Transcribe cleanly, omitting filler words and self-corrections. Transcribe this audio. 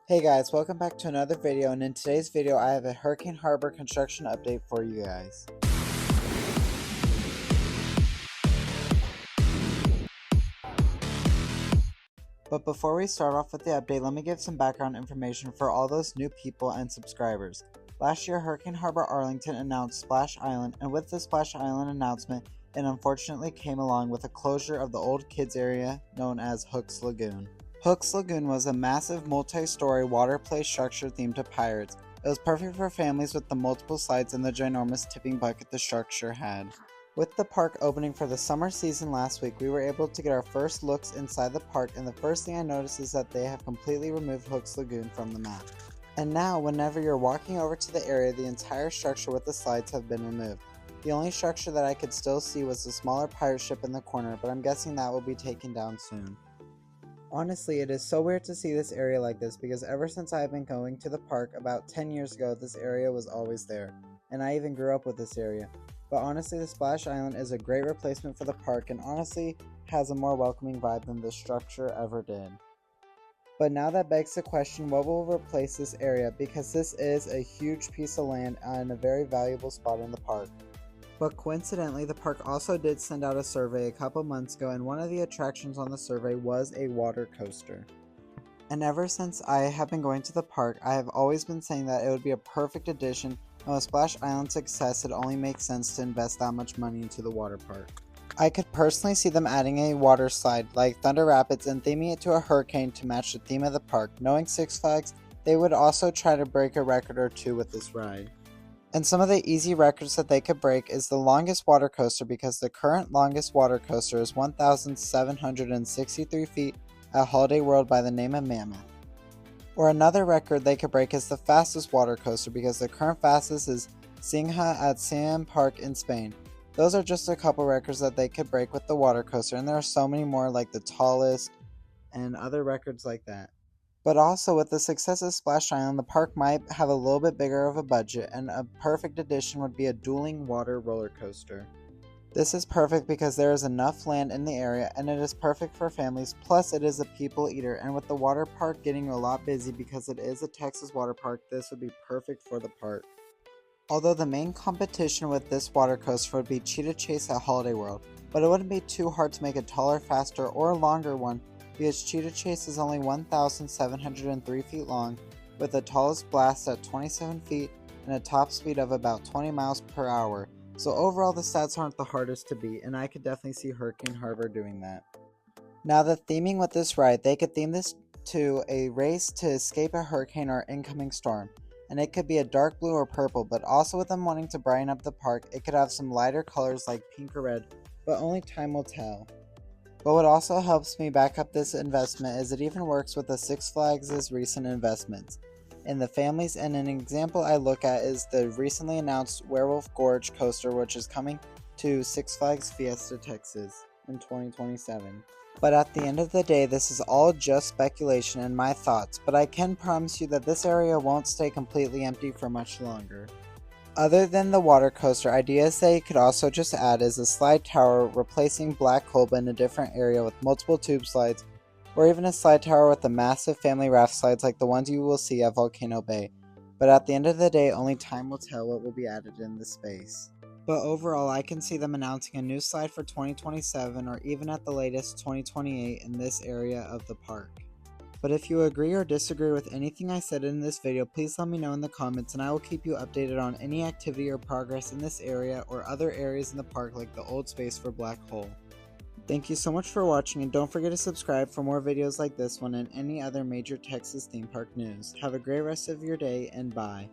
Hey guys, welcome back to another video, and in today's video I have a Hurricane Harbor construction update for you guys. But before we start off with the update, let me give some background information for all those new people and subscribers. Last year, Hurricane Harbor Arlington announced Splash Island, and with the Splash Island announcement, it unfortunately came along with a closure of the old kids area known as Hook's Lagoon. Hook's Lagoon was a massive multi-story water play structure themed to pirates. It was perfect for families with the multiple slides and the ginormous tipping bucket the structure had. With the park opening for the summer season last week, we were able to get our first looks inside the park, and the first thing I noticed is that they have completely removed Hook's Lagoon from the map. And now, whenever you're walking over to the area, the entire structure with the slides have been removed. The only structure that I could still see was the smaller pirate ship in the corner, but I'm guessing that will be taken down soon. Honestly, it is so weird to see this area like this because ever since I have been going to the park about 10 years ago, this area was always there, and I even grew up with this area. But honestly, the Splash Island is a great replacement for the park and honestly has a more welcoming vibe than the structure ever did. But now that begs the question, what will replace this area, because this is a huge piece of land and a very valuable spot in the park. But coincidentally, the park also did send out a survey a couple months ago, and one of the attractions on the survey was a water coaster. And ever since I have been going to the park, I have always been saying that it would be a perfect addition, and with Splash Island's success, it only makes sense to invest that much money into the water park. I could personally see them adding a water slide like Thunder Rapids and theming it to a hurricane to match the theme of the park. Knowing Six Flags, they would also try to break a record or two with this ride. And some of the easy records that they could break is the longest water coaster, because the current longest water coaster is 1,763 feet at Holiday World by the name of Mammoth. Or another record they could break is the fastest water coaster, because the current fastest is Singha at Siam Park in Spain. Those are just a couple records that they could break with the water coaster, and there are so many more like the tallest and other records like that. But also, with the success of Splash Island, the park might have a little bit bigger of a budget, and a perfect addition would be a dueling water roller coaster. This is perfect because there is enough land in the area, and it is perfect for families, plus it is a people eater, and with the water park getting a lot busy because it is a Texas water park, this would be perfect for the park. Although the main competition with this water coaster would be Cheetah Chase at Holiday World, but it wouldn't be too hard to make a taller, faster, or longer one, because Cheetah Chase is only 1,703 feet long, with the tallest blast at 27 feet and a top speed of about 20 miles per hour. So overall, the stats aren't the hardest to beat, and I could definitely see Hurricane Harbor doing that. Now, the theming with this ride, they could theme this to a race to escape a hurricane or incoming storm, and it could be a dark blue or purple, but also with them wanting to brighten up the park, it could have some lighter colors like pink or red, but only time will tell. But what also helps me back up this investment is it even works with the Six Flags' recent investments in the families, and an example I look at is the recently announced Werewolf Gorge coaster, which is coming to Six Flags Fiesta Texas in 2027. But at the end of the day, this is all just speculation and my thoughts, but I can promise you that this area won't stay completely empty for much longer. Other than the water coaster, ideas they could also just add is a slide tower replacing Black Hole but in a different area with multiple tube slides, or even a slide tower with the massive family raft slides like the ones you will see at Volcano Bay. But at the end of the day, only time will tell what will be added in the space. But overall, I can see them announcing a new slide for 2027 or even at the latest 2028 in this area of the park. But if you agree or disagree with anything I said in this video, please let me know in the comments, and I will keep you updated on any activity or progress in this area or other areas in the park like the old space for Black Hole. Thank you so much for watching, and don't forget to subscribe for more videos like this one and any other major Texas theme park news. Have a great rest of your day, and bye.